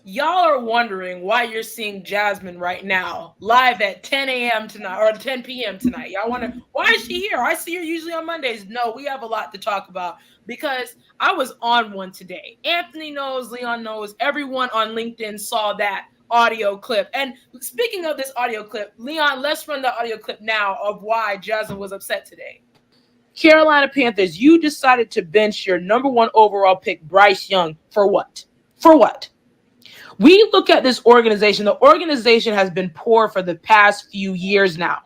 Y'all are wondering why you're seeing Jasmine right now live at 10 a.m. tonight or 10 p.m. tonight. Y'all wonder why is she here? I see her usually on Mondays. No, we have a lot to talk about because I was on one today. Anthony knows, Leon knows, everyone on LinkedIn saw that audio clip. And speaking of this audio clip, Leon, let's run the audio clip now of why Jasmine was upset today. Carolina Panthers, you decided to bench your number one overall pick, Bryce Young, for what? For what? We look at this organization. The organization has been poor for the past few years now.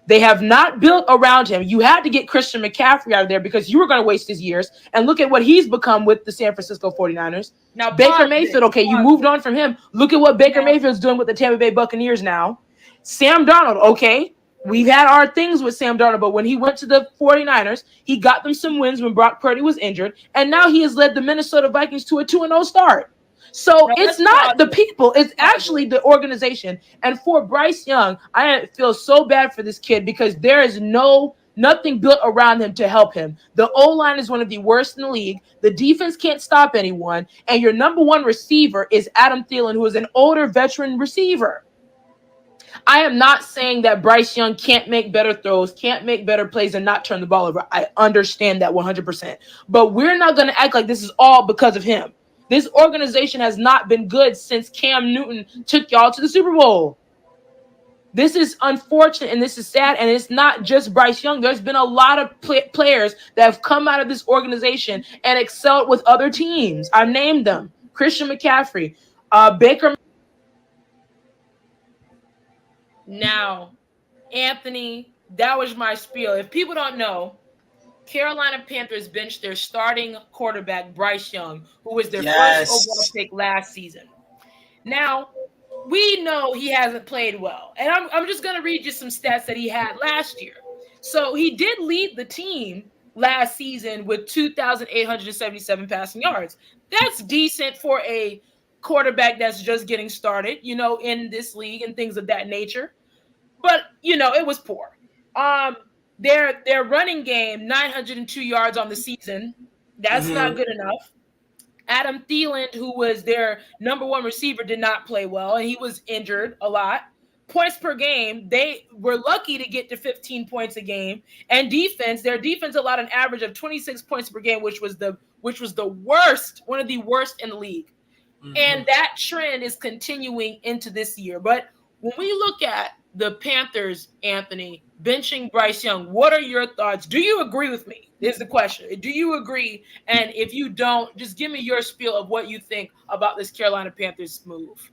They have not built around him. You had to get Christian McCaffrey out of there because you were going to waste his years. And look at what he's become with the San Francisco 49ers. Now, Baker Mayfield, okay, you moved on from him. Look at what Baker Mayfield's doing with the Tampa Bay Buccaneers now. Sam Darnold, okay, we've had our things with Sam Darnold, but when he went to the 49ers, he got them some wins when Brock Purdy was injured. And now he has led the Minnesota Vikings to a 2-0 start. So it's not the people, it's actually the organization. And for Bryce Young, I feel so bad for this kid because there is nothing built around him to help him. The O-line is one of the worst in the league. The defense can't stop anyone. And your number one receiver is Adam Thielen, who is an older veteran receiver. I am not saying that Bryce Young can't make better throws, can't make better plays, and not turn the ball over. I understand that 100%. But we're not going to act like this is all because of him. This organization has not been good since Cam Newton took y'all to the Super Bowl. This is unfortunate and this is sad. And it's not just Bryce Young. There's been a lot of players that have come out of this organization and excelled with other teams. I've named them. Christian McCaffrey, Baker. Now, Anthony, that was my spiel. If people don't know, Carolina Panthers benched their starting quarterback, Bryce Young, who was their first overall pick last season. Now, we know he hasn't played well. And I'm just going to read you some stats that he had last year. So he did lead the team last season with 2,877 passing yards. That's decent for a quarterback that's just getting started, in this league and things of that nature. But, it was poor. Their running game, 902 yards on the season. That's not good enough. Adam Thielen, who was their number one receiver, did not play well, and he was injured a lot. Points per game, they were lucky to get to 15 points a game. And their defense allowed an average of 26 points per game, which was the worst, one of the worst in the league. And that trend is continuing into this year. But when we look at the Panthers, Anthony, benching Bryce Young, what are your thoughts? Do you agree with me? Is the question. Do you agree? And if you don't, just give me your spiel of what you think about this Carolina Panthers move.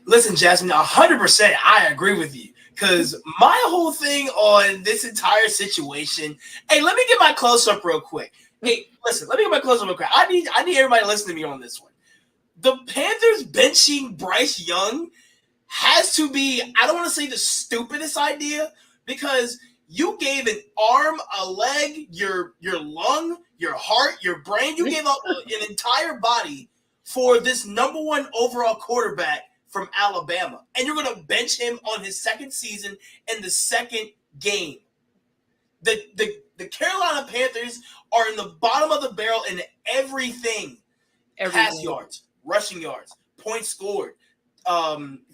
Listen, Jasmine, 100% I agree with you. Because my whole thing on this entire situation, hey, let me get my close-up real quick. Hey, listen, let me get my close-up real quick. I need everybody to listen to me on this one. The Panthers benching Bryce Young has to be, I don't want to say the stupidest idea, because you gave an arm, a leg, your lung, your heart, your brain. You gave up an entire body for this number one overall quarterback from Alabama. And you're going to bench him on his second season in the second game. The Carolina Panthers are in the bottom of the barrel in everything. Pass yards, rushing yards, points scored,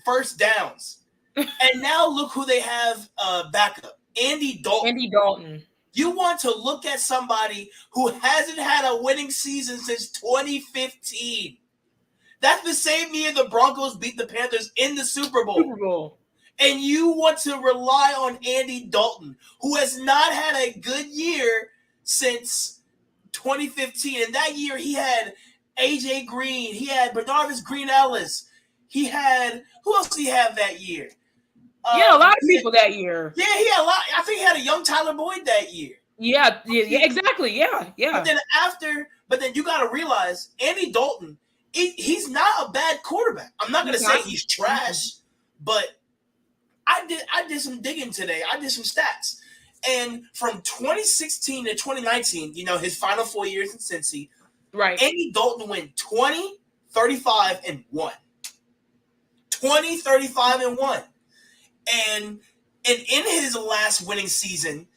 first downs. And now look who they have backup. Andy Dalton. You want to look at somebody who hasn't had a winning season since 2015. That's the same year the Broncos beat the Panthers in the Super Bowl. And you want to rely on Andy Dalton, who has not had a good year since 2015. And that year he had A.J. Green. He had Bernardus Green-Ellis. He had – who else did he have that year? A lot of people that year. Yeah, he had a lot. I think he had a young Tyler Boyd that year. Yeah, exactly. Yeah. But then you got to realize Andy Dalton, he's not a bad quarterback. I'm not going to say he's trash, but I did some digging today. I did some stats. And from 2016 to 2019, his final 4 years in Cincy, right? Andy Dalton went 20, 35, and 1. 20, 35, and 1. And in his last winning season,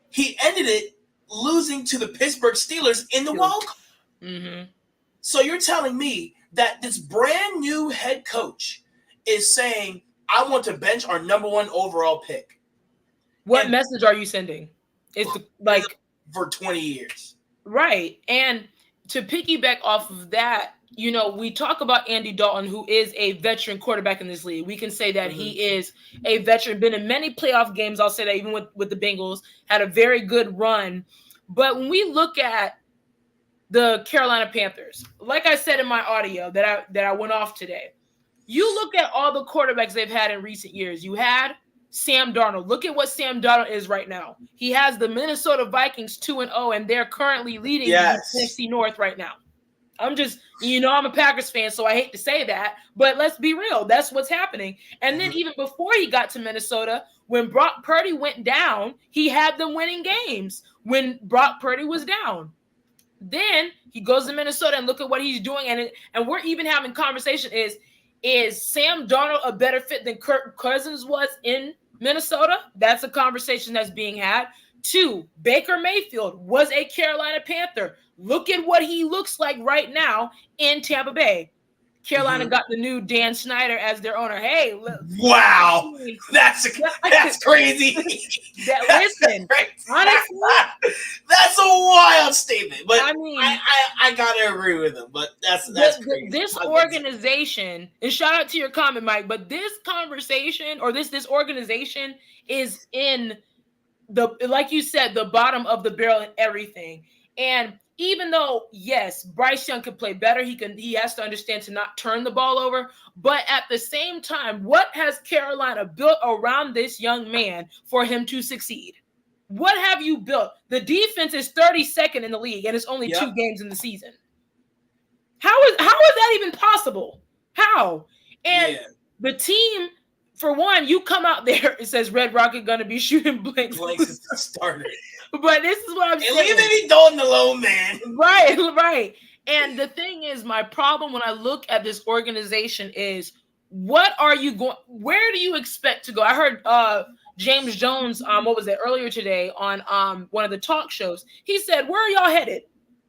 he ended it losing to the Pittsburgh Steelers in the wild card. Mm-hmm. So you're telling me that this brand new head coach is saying, I want to bench our number 1 overall pick. What message are you sending? It's like for 20 years. Right. And to piggyback off of that, you know, we talk about Andy Dalton, who is a veteran quarterback in this league. We can say that he is a veteran, been in many playoff games. I'll say that even with the Bengals, had a very good run. But when we look at the Carolina Panthers, like I said in my audio that I went off today, you look at all the quarterbacks they've had in recent years. You had Sam Darnold. Look at what Sam Darnold is right now. He has the Minnesota Vikings 2-0, and they're currently leading the NFC North right now. I'm a Packers fan, so I hate to say that, but let's be real. That's what's happening. And then even before he got to Minnesota, when Brock Purdy went down, he had them winning games when Brock Purdy was down. Then he goes to Minnesota, and look at what he's doing. And we're even having conversation is Sam Darnold a better fit than Kirk Cousins was in Minnesota? That's a conversation that's being had. 2, Baker Mayfield was a Carolina Panther. Look at what he looks like right now in Tampa Bay. Carolina got the new Dan Snyder as their owner. Hey, wow, that's crazy. Listen, honestly, that's a wild statement. But I mean, I gotta agree with him. But that's crazy. This organization, and shout out to your comment, Mike. But this conversation or this organization is in like you said, the bottom of the barrel and everything. And even though, yes, Bryce Young could play better, he has to understand to not turn the ball over. But at the same time, what has Carolina built around this young man for him to succeed? What have you built? The defense is 32nd in the league, and it's only 2 games in the season. How is that even possible? How? And the team, for one, you come out there, it says Red Rocket going to be shooting blanks. Blanks is the starter. But this is what I'm saying. Leave Andy Dalton alone, man. Right. And the thing is, my problem when I look at this organization is, what are you going? Where do you expect to go? I heard James Jones, earlier today on one of the talk shows. He said, "Where are y'all headed?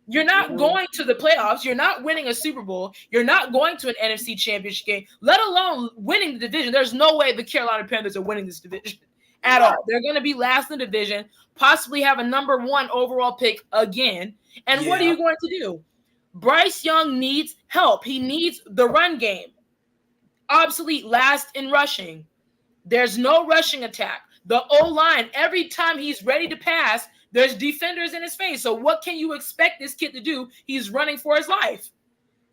You're not going to the playoffs. You're not winning a Super Bowl. You're not going to an NFC Championship game, let alone winning the division. There's no way the Carolina Panthers are winning this division at all. They're going to be last in the division, possibly have a number 1 overall pick again. And what are you going to do? Bryce Young needs help. He needs the run game. Obsolete, last in rushing. There's no rushing attack. The O-line, every time he's ready to pass, there's defenders in his face. So what can you expect this kid to do? He's running for his life.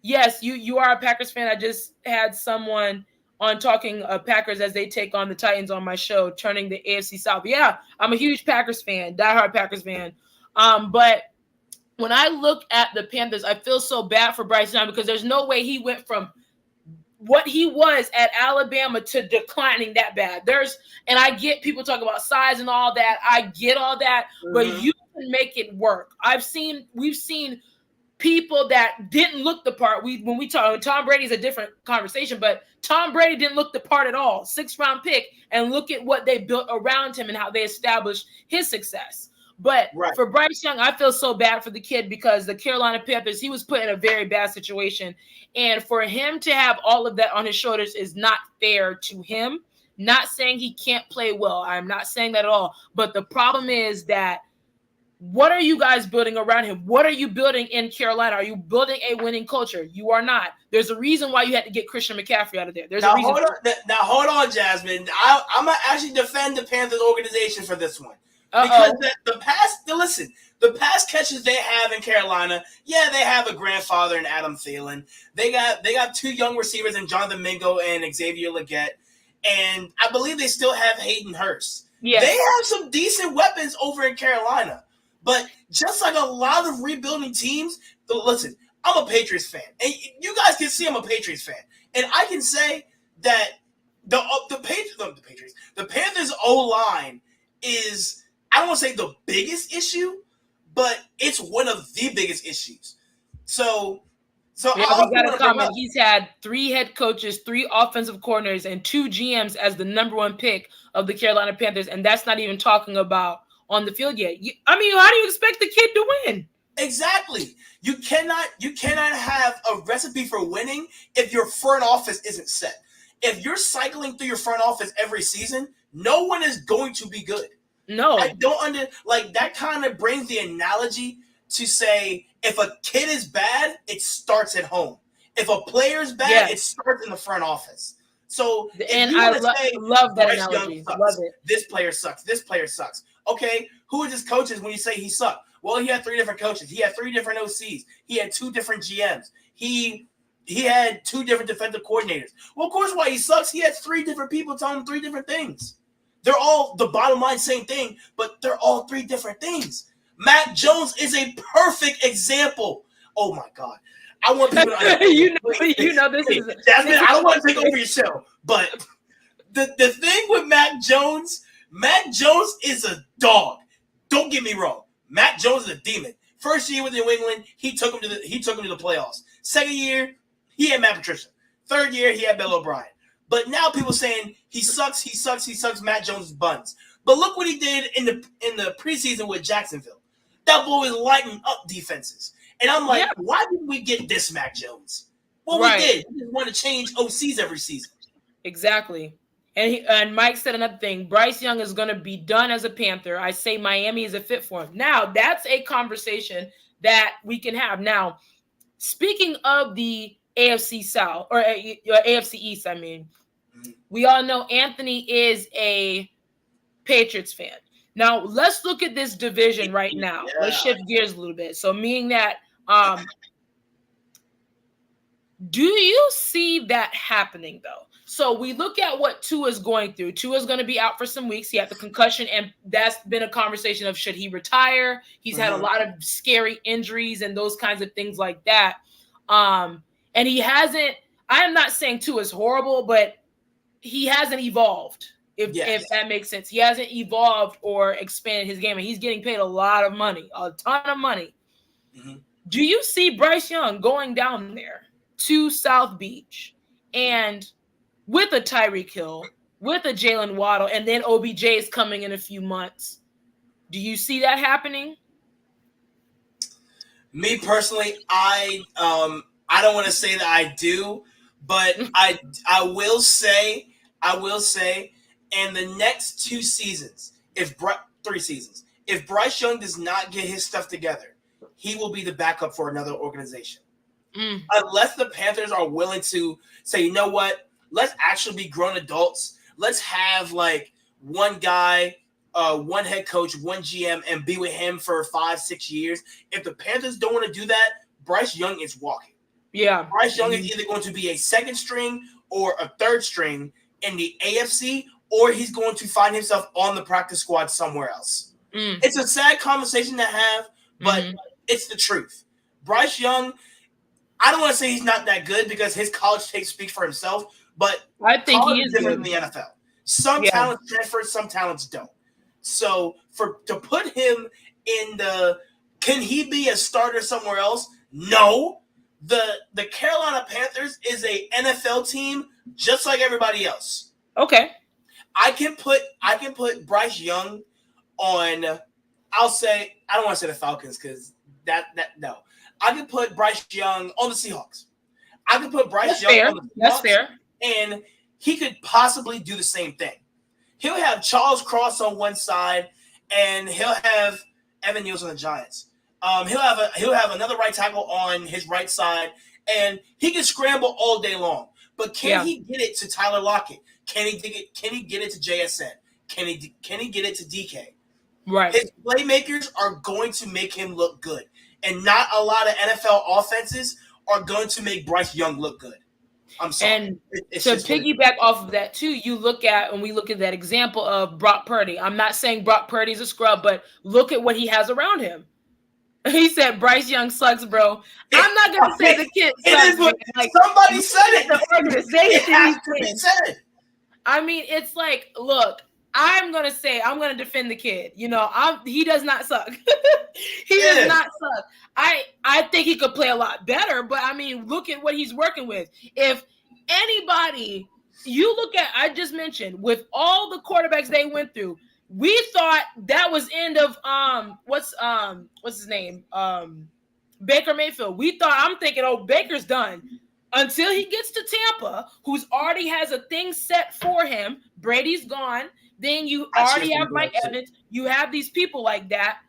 Yes, you are a Packers fan. I just had someone on talking Packers as they take on the Titans on my show, turning the AFC South. Yeah, I'm a huge Packers fan, diehard Packers fan. But when I look at the Panthers, I feel so bad for Bryce Young because there's no way he went from what he was at Alabama to declining that bad. And I get people talk about size and all that. I get all that, but you can make it work. We've seen people that didn't look the part. When we talk, Tom Brady's a different conversation, but Tom Brady didn't look the part at all. 6th-round pick, and look at what they built around him and how they established his success. But for Bryce Young, I feel so bad for the kid because the Carolina Panthers, he was put in a very bad situation. And for him to have all of that on his shoulders is not fair to him. Not saying he can't play well. I'm not saying that at all. But the problem is that what are you guys building around him? What are you building in Carolina? Are you building a winning culture? You are not. There's a reason why you had to get Christian McCaffrey out of there. There's a reason. Hold on, Jasmine. I'm going to actually defend the Panthers organization for this one. Because the pass catches they have in Carolina, they have a grandfather in Adam Thielen. They got 2 young receivers in Jonathan Mingo and Xavier Legette. And I believe they still have Hayden Hurst. Yes. They have some decent weapons over in Carolina. But just like a lot of rebuilding teams, listen, I'm a Patriots fan. And you guys can see I'm a Patriots fan. And I can say that the Panthers O-line is, I don't want to say the biggest issue, but it's one of the biggest issues. So we got a comment. He's had 3 head coaches, 3 offensive coordinators, and 2 GMs as the number 1 pick of the Carolina Panthers, and that's not even talking about on the field yet. How do you expect the kid to win? Exactly. You cannot have a recipe for winning if your front office isn't set. If you're cycling through your front office every season, no one is going to be good. No. I don't that kind of brings the analogy to say if a kid is bad, it starts at home. If a player is bad, it starts in the front office. So and I love that analogy. Love it. This player sucks. This player sucks. Okay, who are his coaches when you say he sucked? Well, he had 3 different coaches. He had 3 different OCs. He had 2 different GMs. He had 2 different defensive coordinators. Well, of course, why he sucks, he had 3 different people telling him 3 different things. They're all the bottom line same thing, but they're all 3 different things. Mac Jones is a perfect example. Oh my God. I want people to you know this is Jasmine, I don't want to take over your show, but the thing with Mac Jones is a dog. Don't get me wrong. Mac Jones is a demon. First year with New England, he took him to the playoffs. Second year, he had Matt Patricia. Third year, he had Bill O'Brien. But now people saying he sucks. Matt Jones' buns. But look what he did in the preseason with Jacksonville. That boy is lighting up defenses. And I'm like, why didn't we get this Mac Jones? Well, we did. We just want to change OCs every season. Exactly. And Mike said another thing. Bryce Young is going to be done as a Panther. I say Miami is a fit for him. Now, that's a conversation that we can have. Now, speaking of the AFC South, or AFC East, I mean, we all know Anthony is a Patriots fan. Now, let's look at this division right now. Yeah. Let's shift gears a little bit. So, meaning that, do you see that happening, though? So we look at what Tua's going through. Tua's going to be out for some weeks. He had the concussion, and that's been a conversation of should he retire? He's had a lot of scary injuries and those kinds of things like that. And he hasn't – I am not saying Tua's horrible, but he hasn't evolved, if that makes sense. He hasn't evolved or expanded his game, and he's getting paid a lot of money, a ton of money. Mm-hmm. Do you see Bryce Young going down there to South Beach and – with a Tyreek Hill, with a Jalen Waddle, and then OBJ is coming in a few months? Do you see that happening? Me personally, I don't want to say that I do, but I will say, in the next 2 seasons, 3 seasons, if Bryce Young does not get his stuff together, he will be the backup for another organization. Unless the Panthers are willing to say, you know what? Let's actually be grown adults. Let's have like one guy, one head coach, one GM, and be with him for 5-6 years. If the Panthers don't want to do that, Bryce Young is walking. Yeah. Bryce Young is either going to be a second string or a third string in the AFC, or he's going to find himself on the practice squad somewhere else. It's a sad conversation to have, but it's the truth. Bryce Young, I don't want to say he's not that good because his college tape speaks for himself. But I think he is different than the NFL. Some talents transfer, some talents don't. So to put him in can he be a starter somewhere else? No. The Carolina Panthers is a NFL team just like everybody else. Okay. I can put Bryce Young on. I'll say I don't want to say the Falcons because no. I can put Bryce Young on the Seahawks. I can put Bryce Young on the Seahawks. That's fair. And he could possibly do the same thing. He'll have Charles Cross on one side, and he'll have Evan Neal's on the Giants. He'll have another right tackle on his right side, and he can scramble all day long. But can he get it to Tyler Lockett? Can he get it to JSN? Can he get it to DK? Right. His playmakers are going to make him look good, and not a lot of NFL offenses are going to make Bryce Young look good. I'm sorry. And to piggyback off of that too, we look at that example of Brock Purdy. I'm not saying Brock Purdy's a scrub, but look at what he has around him. He said Bryce Young sucks, bro. I'm not gonna say the kid sucks. Somebody said it. The organization has to be said. I mean, it's like, look, I'm gonna defend the kid. You know, he does not suck. He does not suck. I think he could play a lot better, but I mean, look at what he's working with. If anybody, you look at, I just mentioned, with all the quarterbacks they went through, We thought that was end of what's his name? Baker Mayfield. We thought, I'm thinking, oh, Baker's done. Until he gets to Tampa, who's already has a thing set for him. Brady's gone. Then you already have Mike Evans. You have these people like that.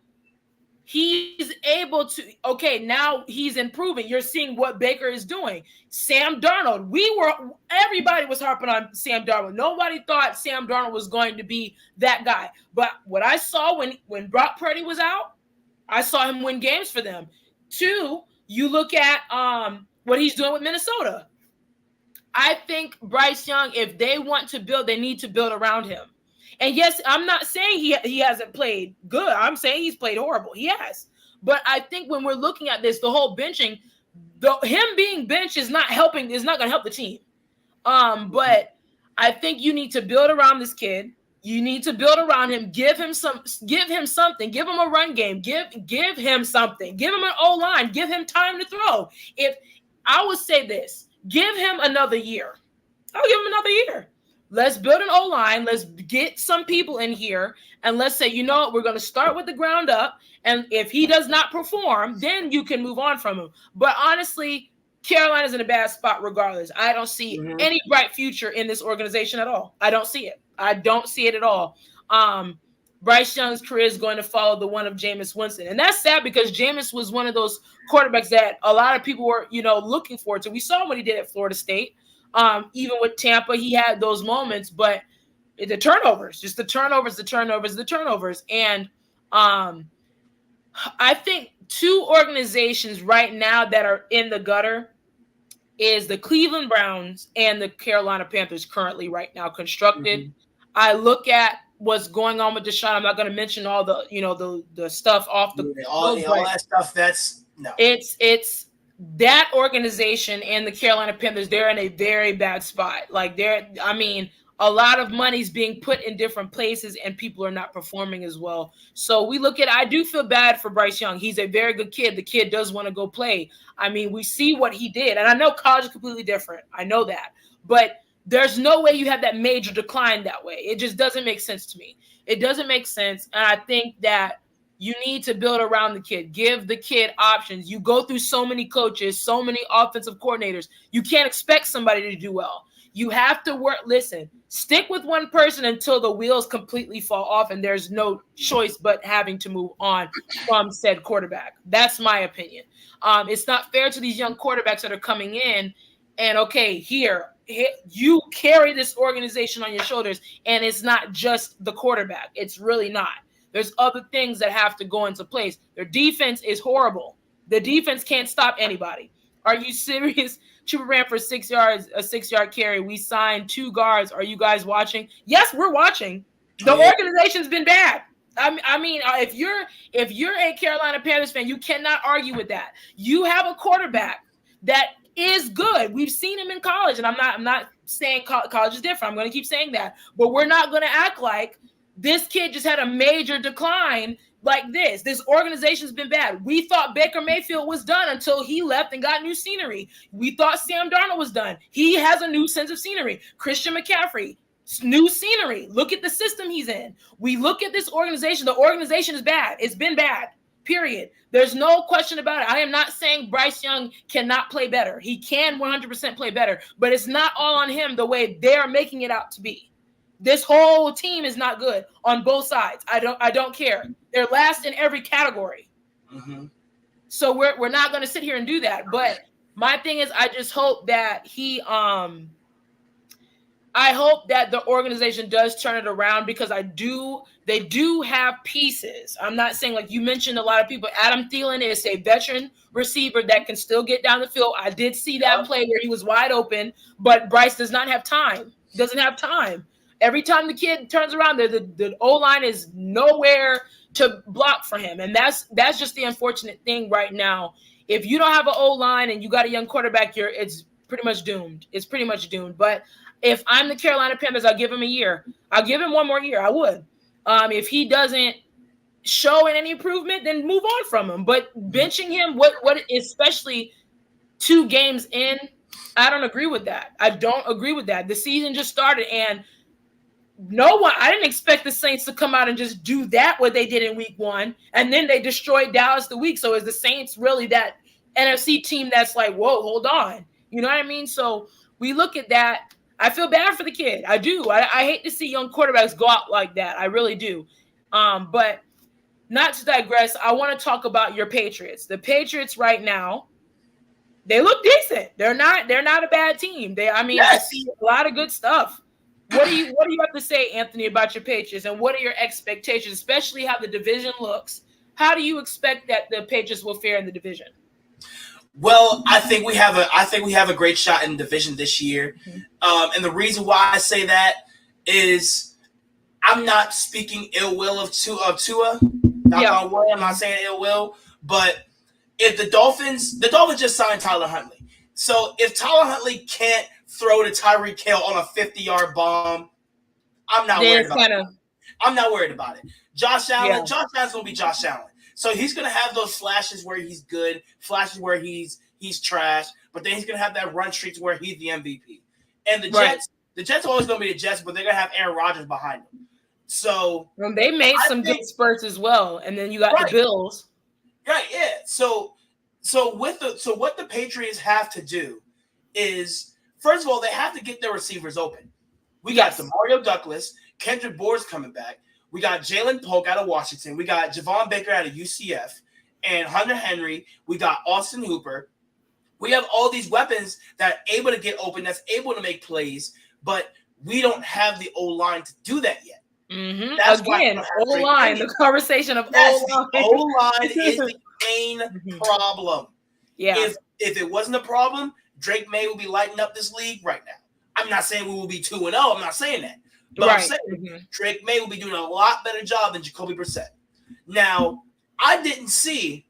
He's able to, okay, now he's improving. You're seeing what Baker is doing. Sam Darnold, everybody was harping on Sam Darnold. Nobody thought Sam Darnold was going to be that guy. But what I saw when Brock Purdy was out, I saw him win games for them. 2, you look at what he's doing with Minnesota. I think Bryce Young, if they want to build, they need to build around him. And yes, I'm not saying he hasn't played good. I'm saying he's played horrible. He has. But I think when we're looking at this, the whole benching, him being benched is not going to help the team. But I think you need to build around this kid. You need to build around him. Give him something. Give him a run game. Give him something. Give him an O-line. Give him time to throw. If I would say this, give him another year. I'll give him another year. Let's build an O-line. Let's get some people in here. And let's say, you know what, we're going to start with the ground up. And if he does not perform, then you can move on from him. But honestly, Carolina's in a bad spot regardless. I don't see any bright future in this organization at all. I don't see it. I don't see it at all. Bryce Young's career is going to follow the one of Jameis Winston. And that's sad because Jameis was one of those quarterbacks that a lot of people were, looking forward to. We saw what he did at Florida State. Even with Tampa, he had those moments, but the turnovers. And I think 2 organizations right now that are in the gutter is the Cleveland Browns and the Carolina Panthers currently right now constructed. I look at what's going on with Deshaun. I'm not going to mention all the, the stuff off the all that stuff. That's no. It's that organization and the Carolina Panthers, they're in a very bad spot. Like a lot of money's being put in different places and people are not performing as well. So I do feel bad for Bryce Young. He's a very good kid. The kid does want to go play. I mean, we see what he did. And I know college is completely different. I know that. But there's no way you have that major decline that way. It just doesn't make sense to me. It doesn't make sense. And I think that you need to build around the kid. Give the kid options. You go through so many coaches, so many offensive coordinators. You can't expect somebody to do well. You have to work. Listen, stick with one person until the wheels completely fall off and there's no choice but having to move on from said quarterback. That's my opinion. It's not fair to these young quarterbacks that are coming in and, okay, here, you carry this organization on your shoulders, and it's not just the quarterback. It's really not. There's other things that have to go into place. Their defense is horrible. The defense can't stop anybody. Are you serious? Chuba ran for 6 yards, a 6-yard carry. We signed 2 guards. Are you guys watching? Yes, we're watching. The organization's been bad. I mean, if you're a Carolina Panthers fan, you cannot argue with that. You have a quarterback that is good. We've seen him in college, and I'm not saying college is different. I'm going to keep saying that, but we're not going to act like this kid just had a major decline like this. This organization's been bad. We thought Baker Mayfield was done until he left and got new scenery. We thought Sam Darnold was done. He has a new sense of scenery. Christian McCaffrey, new scenery. Look at the system he's in. We look at this organization. The organization is bad. It's been bad, period. There's no question about it. I am not saying Bryce Young cannot play better. He can 100% play better, but it's not all on him the way they're making it out to be. This whole team is not good on both sides. I don't care. They're last in every category. So we're not going to sit here and do that. But my thing is, I just hope that I hope that the organization does turn it around because they do have pieces. I'm not saying, like you mentioned, a lot of people. Adam Thielen is a veteran receiver that can still get down the field. I did see that play where he was wide open, but Bryce does not have time. Doesn't have time. Every time the kid turns around, the O-line is nowhere to block for him. And that's just the unfortunate thing right now. If you don't have an O-line and you got a young quarterback, it's pretty much doomed. It's pretty much doomed. But if I'm the Carolina Panthers, I'll give him a year. I'll give him one more year. I would. If he doesn't show any improvement, then move on from him. But benching him, what especially 2 games in, I don't agree with that. I don't agree with that. The season just started, and no one, I didn't expect the Saints to come out and just do that what they did in week 1, and then they destroyed Dallas the week. So is the Saints really that NFC team that's like, whoa, hold on? You know what I mean? So we look at that. I feel bad for the kid. I do. I hate to see young quarterbacks go out like that. I really do. But not to digress, I want to talk about your Patriots. The Patriots right now, they look decent. They're not a bad team. I see a lot of good stuff. What do you have to say, Anthony, about your Patriots, and what are your expectations, especially how the division looks? How do you expect that the Patriots will fare in the division? Well, I think we have a great shot in the division this year, and the reason why I say that is I'm not speaking ill will of Tua. I'm not saying ill will, but if the Dolphins just signed Tyler Huntley, so if Tyler Huntley can't throw to Tyreek Hill on a 50-yard bomb, I'm not worried about it. I'm not worried about it. Josh Allen's gonna be Josh Allen. So he's going to have those flashes where he's good, flashes where he's trash, but then he's going to have that run streak where he's the MVP. And the Jets are always going to be the Jets, but they're going to have Aaron Rodgers behind them. So they made some good spurts as well, and then you got the Bills. Right, yeah. So what the Patriots have to do is, first of all, they have to get their receivers open. We got Demario Douglas, Kendrick Bourne's coming back. We got Jalen Polk out of Washington. We got Javon Baker out of UCF and Hunter Henry. We got Austin Hooper. We have all these weapons that are able to get open, that's able to make plays, but we don't have the O-line to do that yet. Mm-hmm. Again, O-line, the conversation of O-line. O-line is the main problem. Yeah. If it wasn't a problem, Drake May would be lighting up this league right now. I'm not saying we will be 2-0. I'm not saying that. But I'm saying Drake May will be doing a lot better job than Jacoby Brissett. Now, I didn't see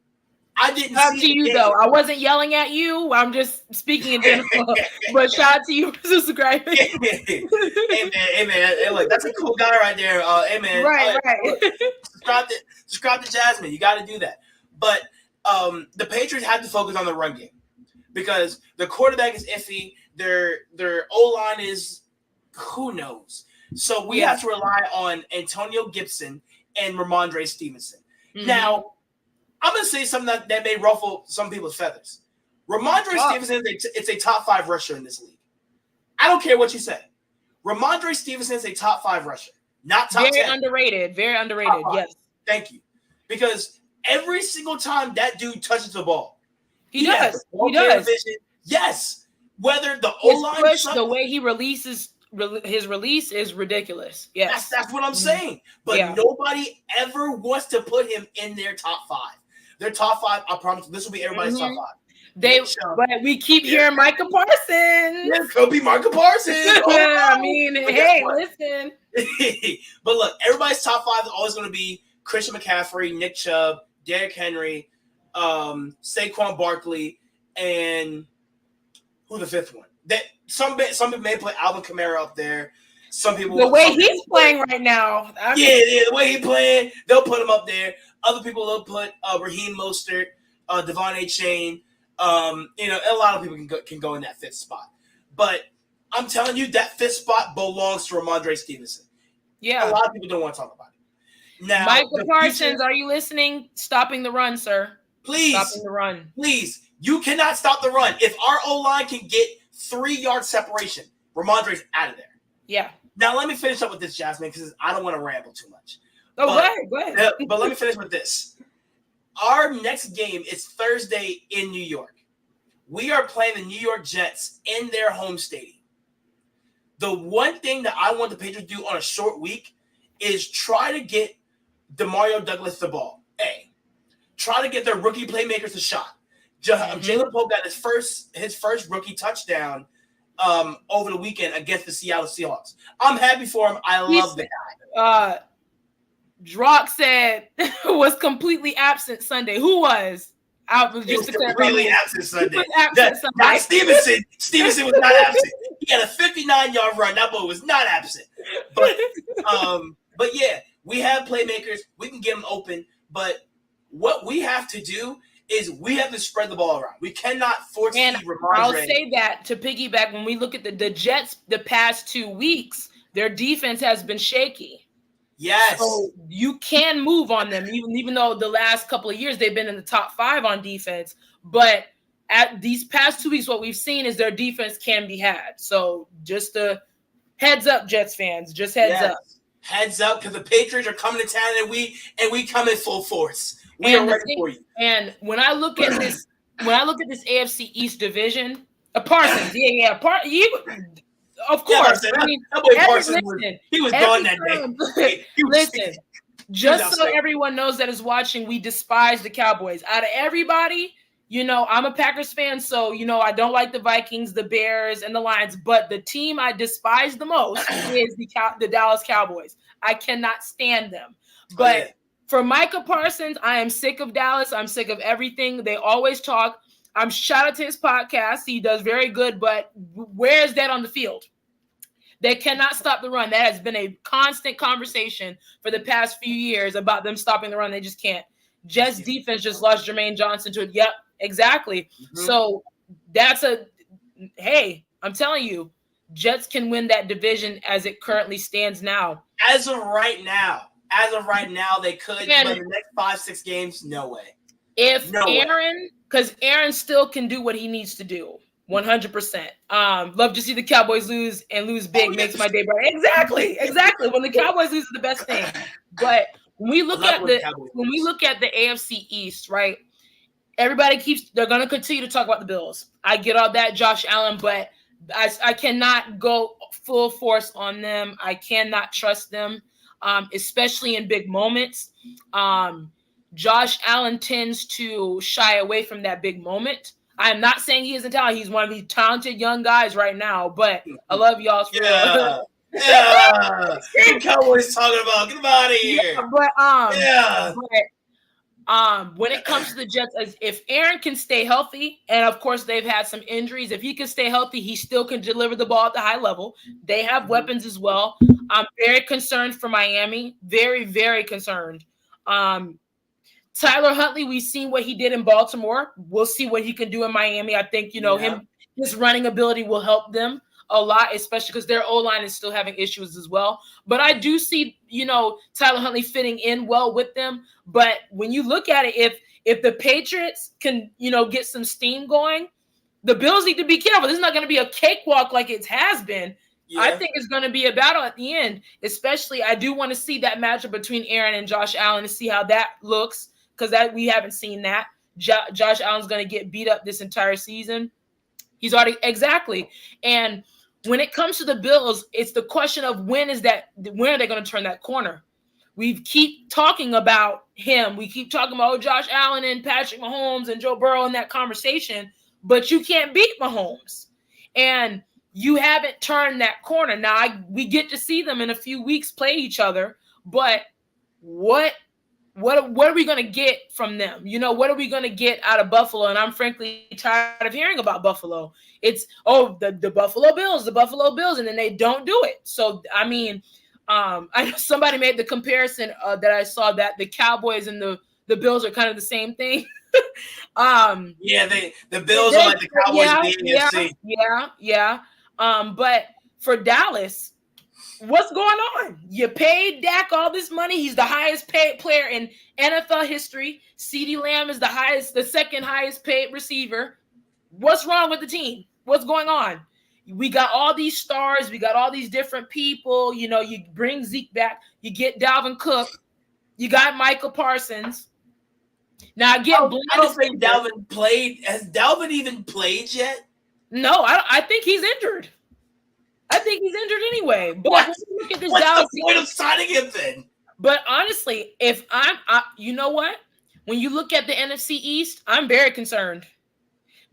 you though. I wasn't yelling at you. I'm just speaking in general. But shout out to you for subscribing. Hey man. Hey, look, that's a cool guy right there. Hey man. Right. Subscribe to Jasmine. You got to do that. But the Patriots have to focus on the run game because the quarterback is iffy. Their O-line is who knows. So we have to rely on Antonio Gibson and Ramondre Stevenson. Mm-hmm. Now, I'm going to say something that may ruffle some people's feathers. Ramondre Stevenson is a top 5 rusher in this league. I don't care what you say. Ramondre Stevenson is a top 5 rusher, not top 10. Very underrated, yes. Thank you. Because every single time that dude touches the ball, he does. Vision. Yes. Whether the O-line push, the way he releases his release is ridiculous. Yes, that's what I'm saying. But nobody ever wants to put him in their top 5. Their top 5, I promise, this will be everybody's top 5. But we keep hearing Micah Parsons. Yeah, it could be Micah Parsons. Listen. But look, everybody's top 5 is always going to be Christian McCaffrey, Nick Chubb, Derrick Henry, Saquon Barkley, and who the 5th one? That some people may put Alvin Kamara up there. Some people the way he's playing right now. The way he's playing, they'll put him up there. Other people they'll put Raheem Mostert, Devon A. Chain. A lot of people can go in that 5th spot. But I'm telling you, that 5th spot belongs to Ramondre Stevenson. Yeah, a lot of people don't want to talk about it. Now, Michael Parsons, are you listening? Stopping the run, sir. Please, stopping the run. Please, you cannot stop the run. If our O-line can get 3-yard separation, Ramondre's out of there. Yeah. Now let me finish up with this, Jasmine, because I don't want to ramble too much. Go ahead. But let me finish with this. Our next game is Thursday in New York. We are playing the New York Jets in their home stadium. The one thing that I want the Patriots to do on a short week is try to get Demario Douglas the ball. Try to get their rookie playmakers a shot. Jalen Polk got his first rookie touchdown over the weekend against the Seattle Seahawks. I'm happy for him. I love the guy. Drock said was completely absent Sunday. Who was? Completely absent Sunday. Not Stevenson. Stevenson was not absent. He had a 59-yard run. That boy was not absent. But yeah, we have playmakers. We can get them open. But what we have to do is we have to spread the ball around. We cannot force feed Ramondre. I'll say that to piggyback, when we look at the Jets the past 2 weeks, their defense has been shaky. Yes. So you can move on them, even though the last couple of years they've been in the top 5 on defense. But at these past 2 weeks, what we've seen is their defense can be had. So just a heads up, Jets fans. Just heads up. Heads up, because the Patriots are coming to town and we come in full force. We are ready for you. And when I look at this, AFC East division, Parsons, of course. I mean, Parsons he was gone that day. Listen, just so everyone knows that is watching, we despise the Cowboys. Out of everybody, I'm a Packers fan, so I don't like the Vikings, the Bears, and the Lions. But the team I despise the most is the Dallas Cowboys. I cannot stand them. But for Micah Parsons, I am sick of Dallas. I'm sick of everything. They always talk. I'm shout out to his podcast. He does very good, but where is that on the field? They cannot stop the run. That has been a constant conversation for the past few years about them stopping the run. They just can't. Jets defense just lost Jermaine Johnson to it. Yep, exactly. Mm-hmm. So I'm telling you, Jets can win that division as it currently stands now. As of right now, they could. But in the next 5-6 games, no way. Because Aaron still can do what he needs to do. 100%. Love to see the Cowboys lose big. Makes my day bright. Exactly. When the Cowboys lose is the best thing. But when we look at the AFC East, right? They're going to continue to talk about the Bills. I get all that, Josh Allen, but I cannot go full force on them. I cannot trust them, especially in big moments. Josh Allen tends to shy away from that big moment. I am not saying he isn't talented. He's one of these talented young guys right now, but I love y'all. Yeah. Cowboys talking about. Get him out of here. But when it comes to the Jets, if Aaron can stay healthy, and of course they've had some injuries, if he can stay healthy, he still can deliver the ball at the high level. They have weapons as well. I'm very concerned for Miami. Very, very concerned. Tyler Huntley, we've seen what he did in Baltimore. We'll see what he can do in Miami. I think, his running ability will help them a lot, especially because their O-line is still having issues as well. But I do see, Tyler Huntley fitting in well with them. But when you look at it, if the Patriots can, get some steam going, the Bills need to be careful. This is not going to be a cakewalk like it has been. Yeah. I think it's going to be a battle at the end. Especially, I do want to see that matchup between Aaron and Josh Allen to see how that looks. Because we haven't seen that. Josh Allen's going to get beat up this entire season. He's already exactly. And when it comes to the Bills, it's the question of when are they going to turn that corner? We keep talking about him. We keep talking about Josh Allen and Patrick Mahomes and Joe Burrow in that conversation, but you can't beat Mahomes. And you haven't turned that corner. Now, we get to see them in a few weeks play each other, but what are we going to get from them? What are we going to get out of Buffalo? And I'm frankly tired of hearing about Buffalo. It's, the Buffalo Bills, and then they don't do it. So, I mean, I know somebody made the comparison that I saw that the Cowboys and the Bills are kind of the same thing. The Bills are like the Cowboys in the AFC. Yeah. But for Dallas, what's going on? You paid Dak all this money. He's the highest paid player in NFL history. CeeDee Lamb is the second highest paid receiver. What's wrong with the team? What's going on? We got all these stars. We got all these different people. You bring Zeke back. You get Dalvin Cook. You got Micah Parsons. Now, I don't think Dalvin played. Has Dalvin even played yet? No, I think he's injured. I think he's injured anyway. But what's the point of signing him then? But honestly, you know what? When you look at the NFC East, I'm very concerned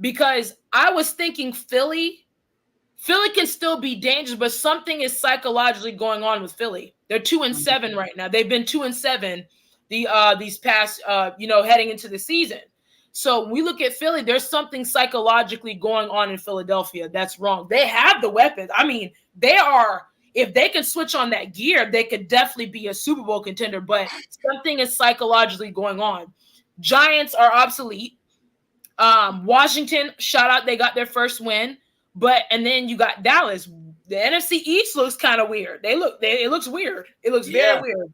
because I was thinking Philly can still be dangerous, but something is psychologically going on with Philly. They're 2-7 right now. They've been 2-7 these past heading into the season. So when we look at Philly, there's something psychologically going on in Philadelphia that's wrong. They have the weapons. I mean, if they can switch on that gear, they could definitely be a Super Bowl contender, but something is psychologically going on. Giants are obsolete. Washington, shout out, they got their first win. And then you got Dallas. The NFC East looks kind of weird. It looks weird. It looks very weird.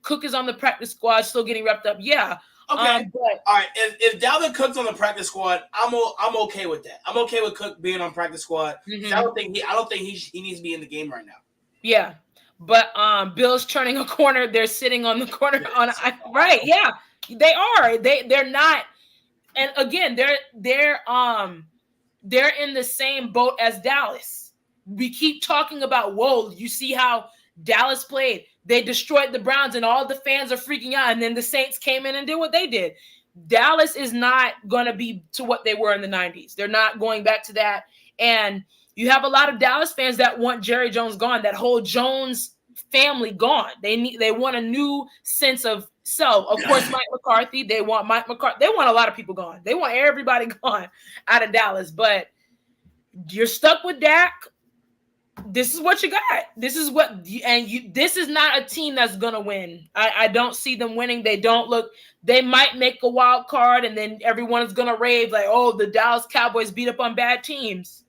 Cook is on the practice squad, still getting repped up. Yeah. Okay. But, all right. If Dalvin Cook's on the practice squad, I'm okay with that. I'm okay with Cook being on practice squad. Mm-hmm. I don't think he needs to be in the game right now. Yeah. But Bill's turning a corner. They're sitting on the corner right. Yeah. They are. They're not. And again, they're in the same boat as Dallas. We keep talking about, whoa, you see how Dallas played. They destroyed the Browns and all the fans are freaking out. And then the Saints came in and did what they did. Dallas is not going to be to what they were in the 90s. They're not going back to that. And you have a lot of Dallas fans that want Jerry Jones gone, that whole Jones family gone. They want a new sense of self. Of course, Mike McCarthy. They want Mike McCarthy. They want a lot of people gone. They want everybody gone out of Dallas. But you're stuck with Dak. This is what you got. This is what, this is not a team that's gonna win. I don't see them winning. They might make a wild card, and then everyone is gonna rave like, oh, the Dallas Cowboys beat up on bad teams.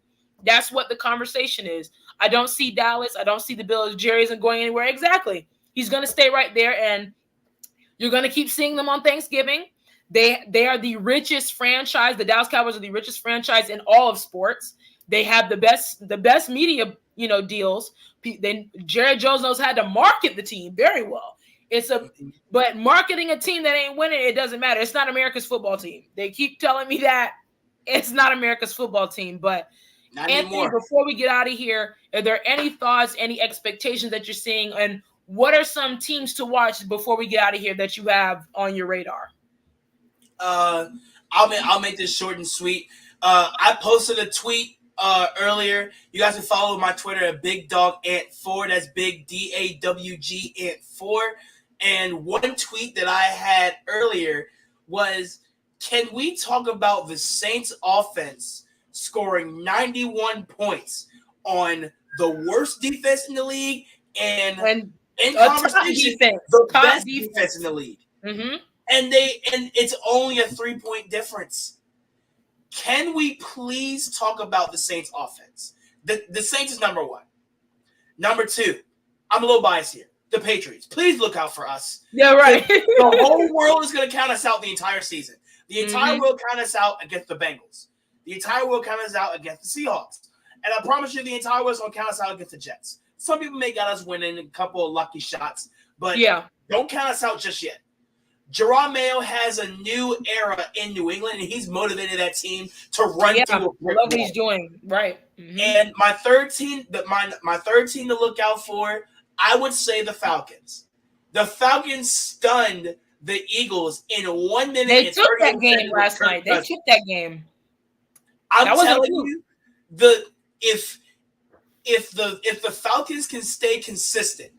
That's what the conversation is. I don't see Dallas. I don't see the Bills. Jerry isn't going anywhere. Exactly. He's gonna stay right there, and you're gonna keep seeing them on Thanksgiving. They are the richest franchise. The Dallas Cowboys are the richest franchise in all of sports. They have the best media, deals. Jerry Jones knows how to market the team very well. But marketing a team that ain't winning, it doesn't matter. It's not America's football team. They keep telling me that it's not America's football team. But not Anthony, anymore. Before we get out of here, are there any thoughts, any expectations that you're seeing, and what are some teams to watch before we get out of here that you have on your radar? I'll make this short and sweet. I posted a tweet earlier. You guys can follow my Twitter at BigDogAnt4. That's Big DAWG Ant4. And one tweet that I had earlier was, can we talk about the Saints offense scoring 91 points on the worst defense in the league and in conversation the best defense in the league? Mm-hmm. And it's only a 3-point difference. Can we please talk about the Saints offense? The Saints is number one. Number two, I'm a little biased here. The Patriots. Please look out for us. Yeah, right. The whole world is going to count us out the entire season. The entire world count us out against the Bengals. The entire world count us out against the Seahawks. And I promise you the entire world is going to count us out against the Jets. Some people may got us winning a couple of lucky shots, but don't count us out just yet. Jerome Mayo has a new era in New England, and he's motivated that team to run through a brick wall. I love what he's doing. Right. Mm-hmm. And my third team to look out for, I would say the Falcons. The Falcons stunned the Eagles in 1 minute. They took that game last night. They took that game. I'm telling you, if the Falcons can stay consistent,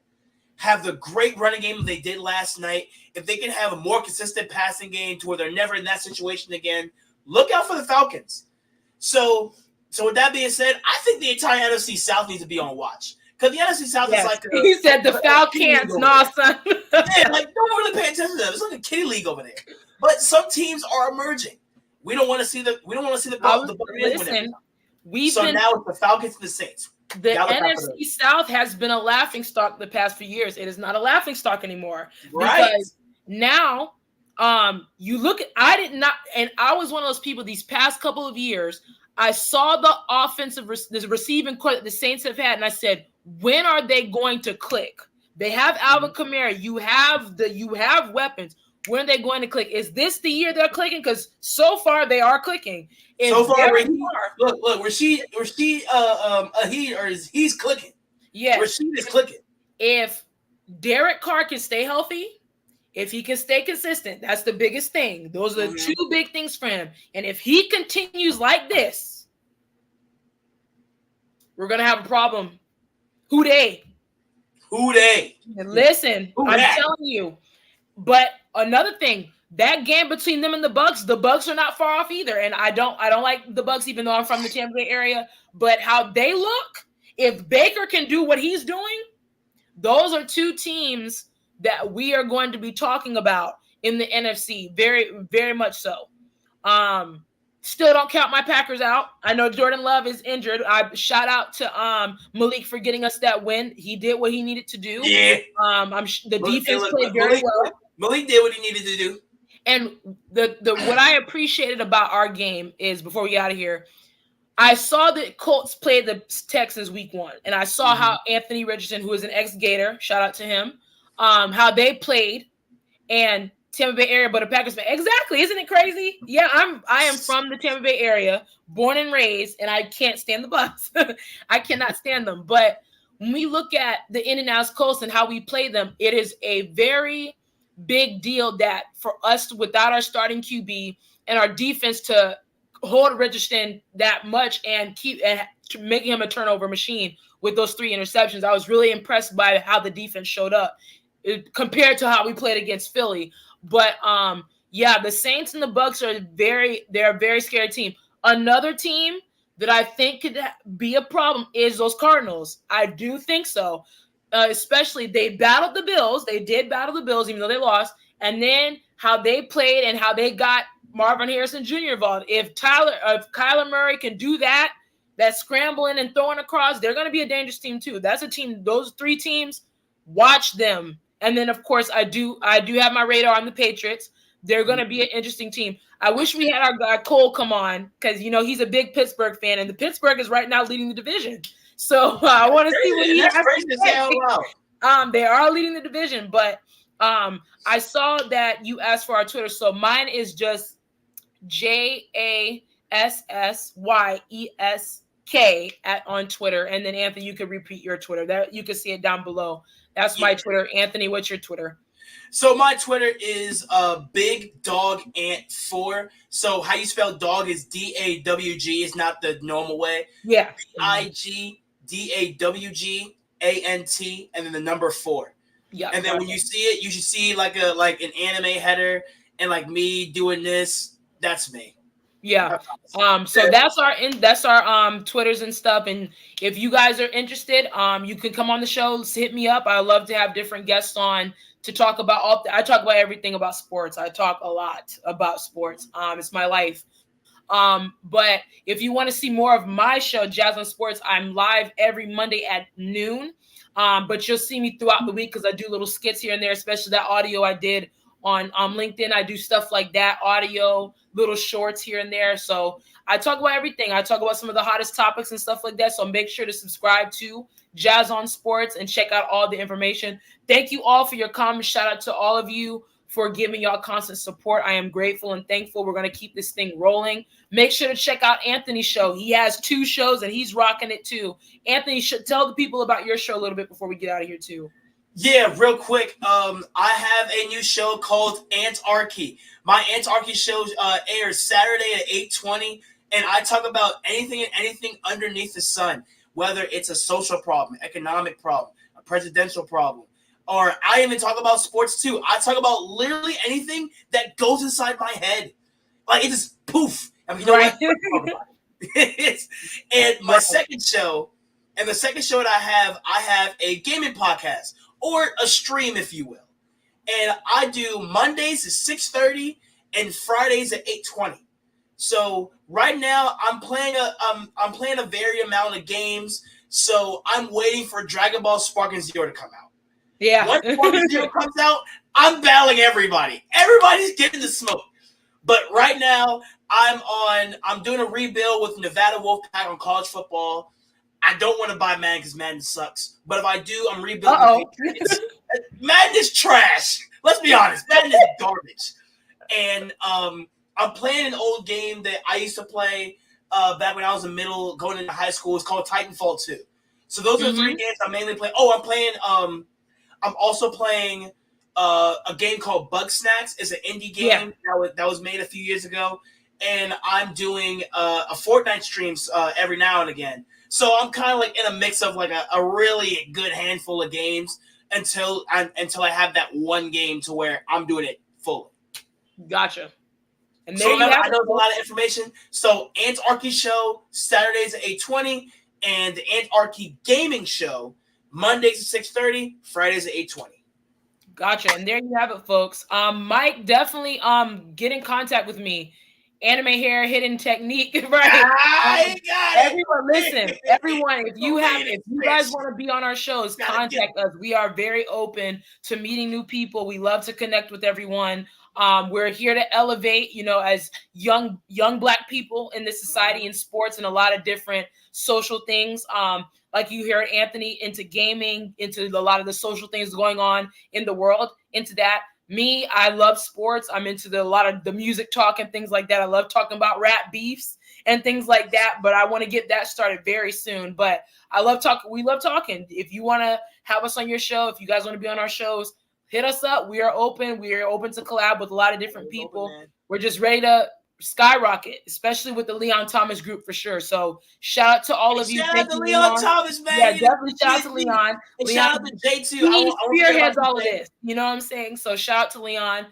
have the great running game they did last night, if they can have a more consistent passing game to where they're never in that situation again, look out for the Falcons. So with that being said, I think the entire NFC South needs to be on watch. Because the NFC South is like he said the Falcons, no, son. Yeah, like don't really pay attention to them. It's like a kiddie league over there. But some teams are emerging. We don't want to see the listen. Now it's the Falcons and the Saints. The NFC South has been a laughingstock the past few years. It is not a laughingstock anymore. Right. Because now, you look at, I was one of those people these past couple of years, I saw the offensive, the receiving core that the Saints have had, and I said, when are they going to click? They have Alvin Kamara. You have weapons. When are they going to click? Is this the year they're clicking? Because so far they are clicking. Look, Rashid Ahid he's clicking. Yeah, Rashid is clicking. If Derek Carr can stay healthy, if he can stay consistent, that's the biggest thing. Those are the two big things for him. And if he continues like this, we're gonna have a problem. Who they? And listen, I'm telling you. But another thing, that game between them and the Bucs are not far off either. And I don't like the Bucs, even though I'm from the Tampa Bay area. But how they look, if Baker can do what he's doing, those are two teams that we are going to be talking about in the NFC. Very, very much so. Still don't count my Packers out. I know Jordan Love is injured. I shout out to Malik for getting us that win. He did what he needed to do. Yeah. The defense played very well. Malik did what he needed to do. And the what I appreciated about our game is, before we get out of here, I saw the Colts play the Texans week 1, and I saw how Anthony Richardson, who is an ex-Gator, shout out to him, how they played, and Tampa Bay area, but a Packers fan. Exactly. Isn't it crazy? Yeah, I am from the Tampa Bay area, born and raised, and I can't stand the Bucs. I cannot stand them. But when we look at the Indianapolis Colts and how we play them, it is a very big deal that for us, without our starting QB and our defense, to hold Richardson that much and keep and making him a turnover machine with those 3 interceptions. I was really impressed by how the defense showed up compared to how we played against Philly. But yeah, the Saints and the Bucs are they're a very scary team. Another team that I think could be a problem is those Cardinals. I do think so. Especially they battled the Bills. They did battle the Bills, even though they lost. And then how they played and how they got Marvin Harrison Jr. involved. If Kyler Murray can do that scrambling and throwing across, they're going to be a dangerous team too. That's a team. Those 3 teams, watch them. And then, of course, I do have my radar on the Patriots. They're going to be an interesting team. I wish we had our guy Cole come on because, he's a big Pittsburgh fan, and the Pittsburgh is right now leading the division. So I want to see what he has to say. They are leading the division, but I saw that you asked for our Twitter. So mine is just JASSYESK on Twitter. And then, Anthony, you could repeat your Twitter. That you can see it down below. That's my Twitter. Anthony, what's your Twitter? So my Twitter is Big Dog Ant 4. So how you spell dog is DAWG. It's not the normal way. Yeah. IGDAWGANT and then the number 4. Yeah. And then when you see it, you should see like an anime header and like me doing this. That's me. Yeah. So that's our Twitters and stuff. And if you guys are interested, you can come on the show. Hit me up. I love to have different guests on to talk about I talk about everything about sports. I talk a lot about sports. It's my life. But if you want to see more of my show, Jazz on Sports, I'm live every Monday at noon. But you'll see me throughout the week because I do little skits here and there, especially that audio I did on LinkedIn. I do stuff like that, audio, little shorts here and there. So I talk about everything. I talk about some of the hottest topics and stuff like that. So make sure to subscribe to Jazz on Sports and check out all the information. Thank you all for your comments. Shout out to all of you for giving y'all constant support. I am grateful and thankful. We're going to keep this thing rolling. Make sure to check out Anthony's show. He has 2 shows and he's rocking it too. Anthony, should tell the people about your show a little bit before we get out of here too. Yeah, real quick. I have a new show called Antarchy. My Antarchy show airs Saturday at 8:20, and I talk about anything and anything underneath the sun, whether it's a social problem, economic problem, a presidential problem, or I even talk about sports too. I talk about literally anything that goes inside my head. Like, it just poof. I mean, you know Right. what? And my second show, that I have a gaming podcast, or a stream, if you will. And I do Mondays at 6:30 and Fridays at 8:20. So right now I'm playing a varied amount of games. So I'm waiting for Dragon Ball Spark and Zero to come out. Yeah. Once Spark and Zero comes out, I'm battling everybody. Everybody's getting the smoke. But right now I'm doing a rebuild with Nevada Wolfpack on college football. I don't want to buy Madden because Madden sucks. But if I do, I'm rebuilding. Madden is trash. Let's be honest. Madden is garbage. And I'm playing an old game that I used to play back when I was in middle, going into high school. It's called Titanfall 2. So those are 3 games I mainly play. I'm also playing a game called Bug Snacks. It's an indie game that was made a few years ago. And I'm doing a Fortnite streams every now and again. So I'm kind of like in a mix of like a really good handful of games until I have that one game to where I'm doing it fully. Gotcha. And so I know a lot of information. So Antarchy show Saturdays at 8:20, and the Antarchy gaming show Mondays at 6:30, Fridays at 8:20. Gotcha. And there you have it, folks. Mike, definitely get in contact with me. anime hair, hidden technique, right? Everyone, listen, everyone, if you guys want to be on our shows, contact us. We are very open to meeting new people. We love to connect with everyone. We're here to elevate, as young Black people in this society, in sports, and a lot of different social things. Like you heard Anthony into gaming, into a lot of the social things going on in the world, into that. Me, I love sports. I'm into a lot of the music talk and things like that. I love talking about rap beefs and things like that, but I want to get that started very soon. But I love talking. We love talking. If you want to have us on your show, if you guys want to be on our shows, hit us up. We are open. We are open to collab with a lot of different people. We're just ready to skyrocket, especially with the Leon Thomas group for sure. So shout out to all of you. Shout out to Leon Thomas, man. Yeah, definitely shout out to Leon. And shout out to Jay too. He spearheads all of this. You know what I'm saying? So shout out to Leon.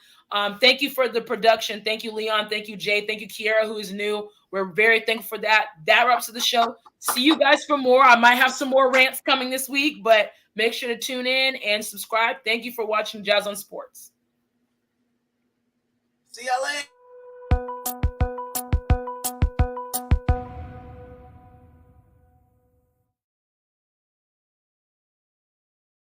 Thank you for the production. Thank you, Leon. Thank you, Jay. Thank you, Kiera, who is new. We're very thankful for that. That wraps up the show. See you guys for more. I might have some more rants coming this week, but make sure to tune in and subscribe. Thank you for watching Jazz on Sports. See y'all later.